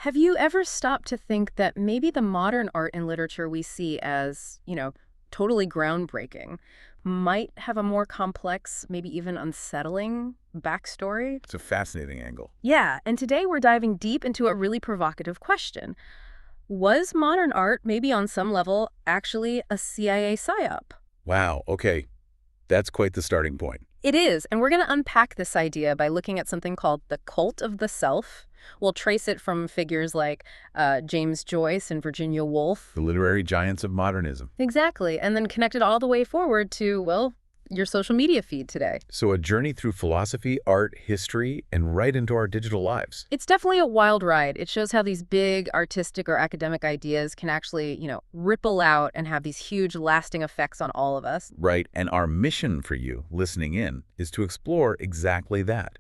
Have you ever stopped to think that maybe the modern art and literature we see as, totally groundbreaking might have a more complex, maybe even unsettling backstory? It's a fascinating angle. Yeah, and today we're diving deep into a really provocative question. Was modern art, maybe on some level, actually a CIA psyop? Wow, okay. That's quite the starting point. It is, and we're going to unpack this idea by looking at something called the cult of the self. We'll trace it from figures like James Joyce and Virginia Woolf. The literary giants of modernism. Exactly, and then connect it all the way forward to, well, your social media feed today. So a journey through philosophy, art, history, and right into our digital lives. It's definitely a wild ride. It shows how these big artistic or academic ideas can actually, ripple out and have these huge lasting effects on all of us. Right, and our mission for you, listening in, is to explore exactly that.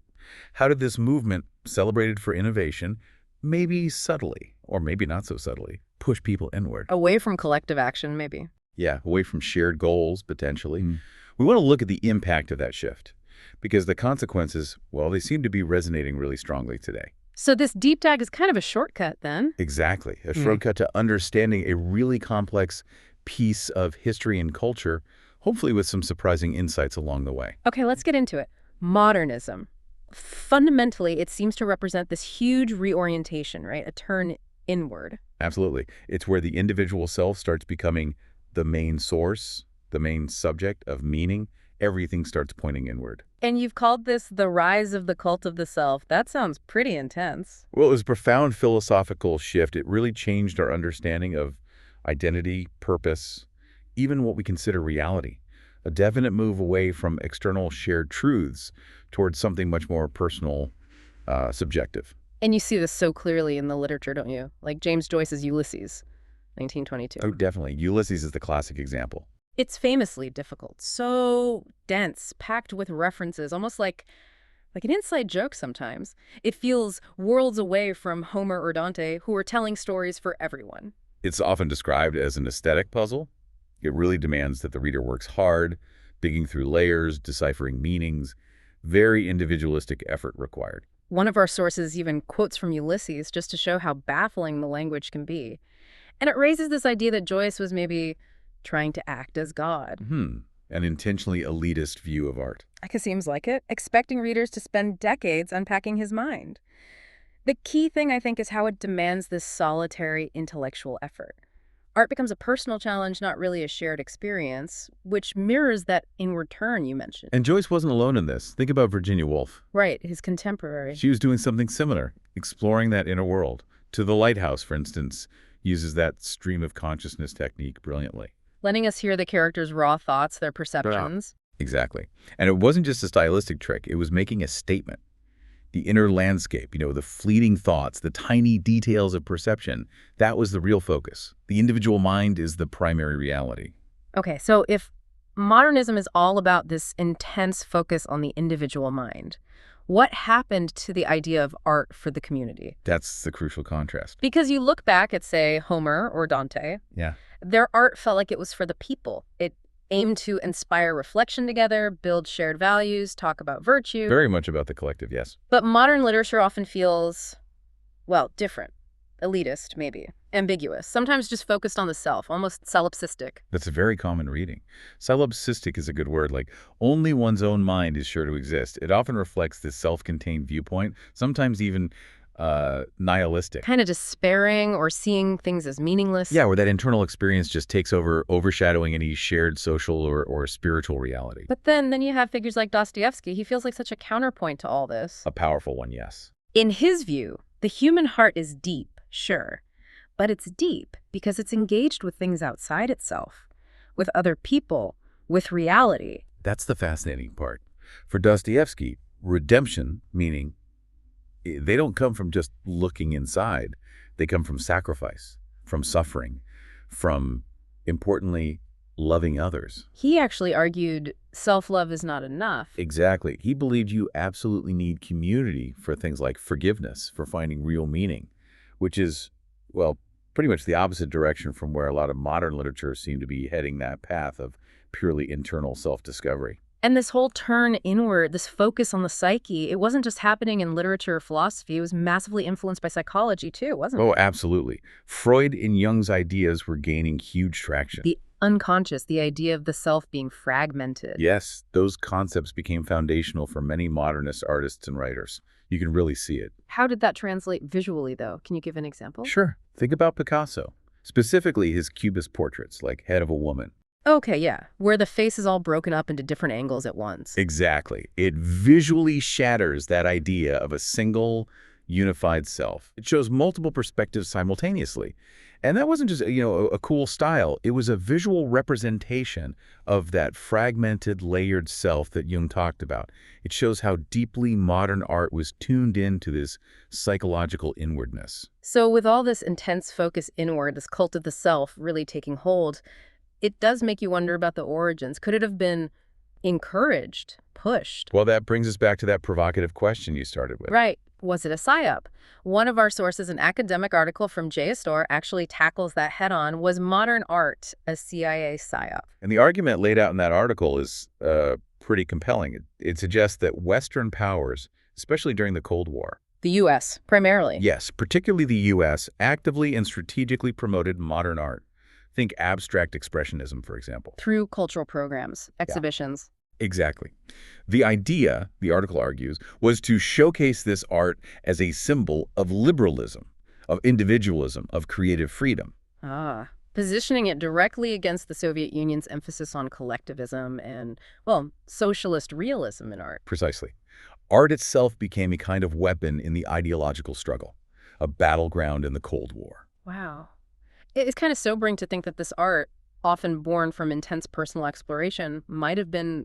How did this movement, celebrated for innovation, maybe subtly, or maybe not so subtly, push people inward? Away from collective action, maybe. Yeah, away from shared goals, potentially. We want to look at the impact of that shift, because the consequences, well, they seem to be resonating really strongly today. So this deep dive is kind of a shortcut then? Exactly. A shortcut to understanding a really complex piece of history and culture, hopefully with some surprising insights along the way. Okay, let's get into it. Modernism. Fundamentally, it seems to represent this huge reorientation, right? A turn inward. Absolutely. It's where the individual self starts becoming the main source, the main subject of meaning. Everything starts pointing inward. And you've called this the rise of the cult of the self. That sounds pretty intense. Well, it was a profound philosophical shift. It really changed our understanding of identity, purpose, even what we consider reality. A definite move away from external shared truths towards something much more personal, subjective. And you see this so clearly in the literature, don't you? Like James Joyce's Ulysses, 1922. Oh, definitely. Ulysses is the classic example. It's famously difficult, so dense, packed with references, almost like an inside joke sometimes. It feels worlds away from Homer or Dante, who are telling stories for everyone. It's often described as an aesthetic puzzle. It really demands that the reader works hard, digging through layers, deciphering meanings. Very individualistic effort required. One of our sources even quotes from Ulysses just to show how baffling the language can be. And it raises this idea that Joyce was maybe trying to act as God. An intentionally elitist view of art. It seems like it, expecting readers to spend decades unpacking his mind. The key thing, I think, is how it demands this solitary intellectual effort. Art becomes a personal challenge, not really a shared experience, which mirrors that inward turn you mentioned. And Joyce wasn't alone in this. Think about Virginia Woolf. Right, his contemporary. She was doing something similar, exploring that inner world. To the Lighthouse, for instance, uses that stream of consciousness technique brilliantly. Letting us hear the characters' raw thoughts, their perceptions. Exactly. And it wasn't just a stylistic trick. It was making a statement. The inner landscape, the fleeting thoughts, the tiny details of perception, that was the real focus. The individual mind is the primary reality. Okay, so if modernism is all about this intense focus on the individual mind, what happened to the idea of art for the community? That's the crucial contrast. Because you look back at, say, Homer or Dante, Yeah. their art felt like it was for the people. It aimed to inspire reflection together, build shared values, talk about virtue. Very much about the collective, yes. But modern literature often feels, well, different. Elitist, maybe. Ambiguous. Sometimes just focused on the self, almost solipsistic. That's a very common reading. Solipsistic is a good word, like only one's own mind is sure to exist. It often reflects this self-contained viewpoint, sometimes even nihilistic. Kind of despairing or seeing things as meaningless. Yeah, where that internal experience just takes over, overshadowing any shared social or spiritual reality. But then you have figures like Dostoevsky. He feels like such a counterpoint to all this. A powerful one, yes. In his view, the human heart is deep, sure. But it's deep because it's engaged with things outside itself, with other people, with reality. That's the fascinating part. For Dostoevsky, redemption, meaning they don't come from just looking inside. They come from sacrifice, from suffering, from, importantly, loving others. He actually argued self-love is not enough. Exactly. He believed you absolutely need community for things like forgiveness, for finding real meaning, which is, well, pretty much the opposite direction from where a lot of modern literature seem to be heading, that path of purely internal self-discovery. And this whole turn inward, this focus on the psyche, it wasn't just happening in literature or philosophy. It was massively influenced by psychology too, wasn't Oh, it? absolutely. Freud and Jung's ideas were gaining huge traction. The unconscious, the idea of the self being fragmented. Yes, those concepts became foundational for many modernist artists and writers. You can really see it. How did that translate visually, though? Can you give an example? Sure. Think about Picasso, specifically his cubist portraits, like Head of a Woman. Okay, yeah, where the face is all broken up into different angles at once. Exactly. It visually shatters that idea of a single, unified self. It shows multiple perspectives simultaneously. And that wasn't just, a cool style. It was a visual representation of that fragmented, layered self that Jung talked about. It shows how deeply modern art was tuned into this psychological inwardness. So with all this intense focus inward, this cult of the self really taking hold, it does make you wonder about the origins. Could it have been encouraged, pushed? Well, that brings us back to that provocative question you started with. Right. Was it a psyop? One of our sources, an academic article from JSTOR, actually tackles that head-on. Was modern art a CIA psyop? And the argument laid out in that article is pretty compelling. It suggests that Western powers, especially during the Cold War, The U.S., primarily. yes, particularly the U.S., actively and strategically promoted modern art. Think abstract expressionism, for example. Through cultural programs, exhibitions. Exactly. The idea, the article argues, was to showcase this art as a symbol of liberalism, of individualism, of creative freedom. Ah. Positioning it directly against the Soviet Union's emphasis on collectivism and, well, socialist realism in art. Precisely. Art itself became a kind of weapon in the ideological struggle, a battleground in the Cold War. Wow. It's kind of sobering to think that this art, often born from intense personal exploration, might have been,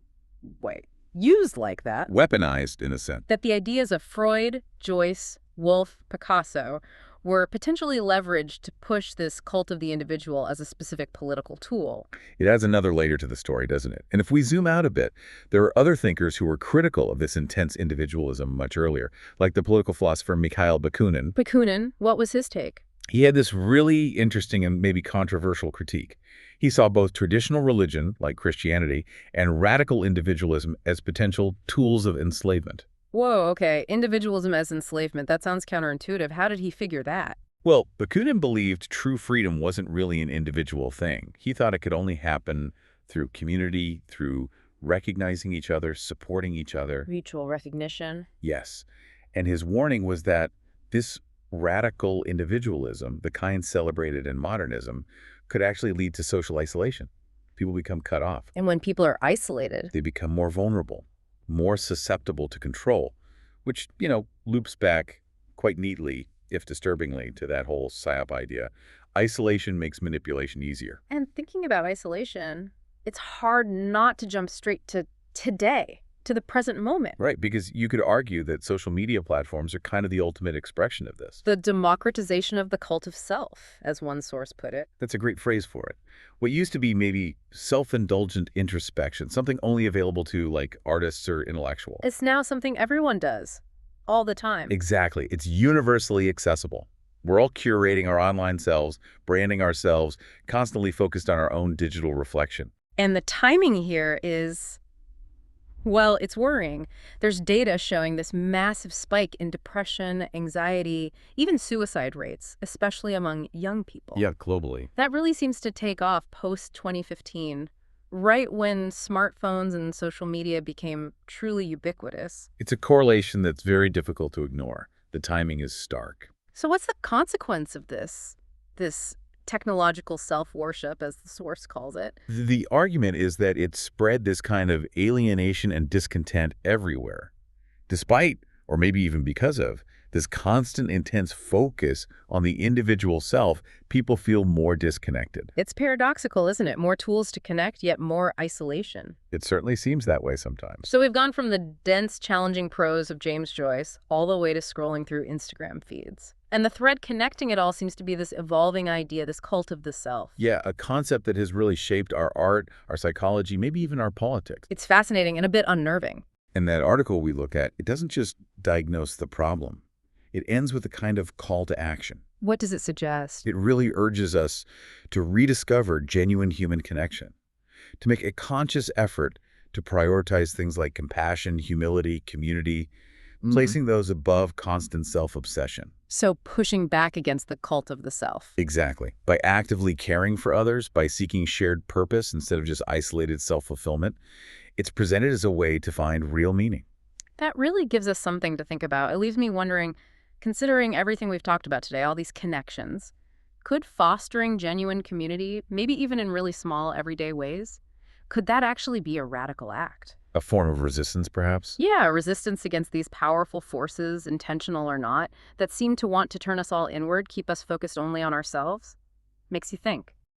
used like that. Weaponized, in a sense. That the ideas of Freud, Joyce, Woolf, Picasso were potentially leveraged to push this cult of the individual as a specific political tool. It adds another layer to the story, doesn't it? And if we zoom out a bit, there are other thinkers who were critical of this intense individualism much earlier, like the political philosopher Mikhail Bakunin. Bakunin, what was his take? He had this really interesting and maybe controversial critique. He saw both traditional religion, like Christianity, and radical individualism as potential tools of enslavement. Whoa, okay. Individualism as enslavement. That sounds counterintuitive. How did he figure that? Well, Bakunin believed true freedom wasn't really an individual thing. He thought it could only happen through community, through recognizing each other, supporting each other. Mutual recognition. Yes. And his warning was that this radical individualism, the kind celebrated in modernism, could actually lead to social isolation. People become cut off. And when people are isolated, They become more vulnerable, more susceptible to control, which, loops back quite neatly, if disturbingly, to that whole psyop idea. Isolation makes manipulation easier. and thinking about isolation, it's hard not to jump straight to today, to the present moment. Right, because you could argue that social media platforms are kind of the ultimate expression of this. The democratization of the cult of self, as one source put it. That's a great phrase for it. What used to be maybe self-indulgent introspection, something only available to, like, artists or intellectuals. It's now something everyone does, all the time. Exactly. It's universally accessible. We're all curating our online selves, branding ourselves, constantly focused on our own digital reflection. And the timing here is, well, it's worrying. There's data showing this massive spike in depression, anxiety, even suicide rates, especially among young people. Yeah, globally. That really seems to take off post-2015, right when smartphones and social media became truly ubiquitous. It's a correlation that's very difficult to ignore. The timing is stark. So what's the consequence of this technological self-worship, as the source calls it? The argument is that it spread this kind of alienation and discontent everywhere. Despite, or maybe even because of, this constant intense focus on the individual self, people feel more disconnected. It's paradoxical, isn't it? More tools to connect, yet more isolation. It certainly seems that way sometimes. So we've gone from the dense, challenging prose of James Joyce all the way to scrolling through Instagram feeds. And the thread connecting it all seems to be this evolving idea, this cult of the self. Yeah, a concept that has really shaped our art, our psychology, maybe even our politics. It's fascinating and a bit unnerving. In that article we look at, it doesn't just diagnose the problem. It ends with a kind of call to action. What does it suggest? It really urges us to rediscover genuine human connection, to make a conscious effort to prioritize things like compassion, humility, community, Hmm. placing those above constant self-obsession. So pushing back against the cult of the self. Exactly. By actively caring for others, by seeking shared purpose instead of just isolated self-fulfillment, it's presented as a way to find real meaning. That really gives us something to think about. It leaves me wondering, considering everything we've talked about today, all these connections, could fostering genuine community, maybe even in really small, everyday ways, could that actually be a radical act? A form of resistance, perhaps? Yeah, resistance against these powerful forces, intentional or not, that seem to want to turn us all inward, keep us focused only on ourselves. Makes you think.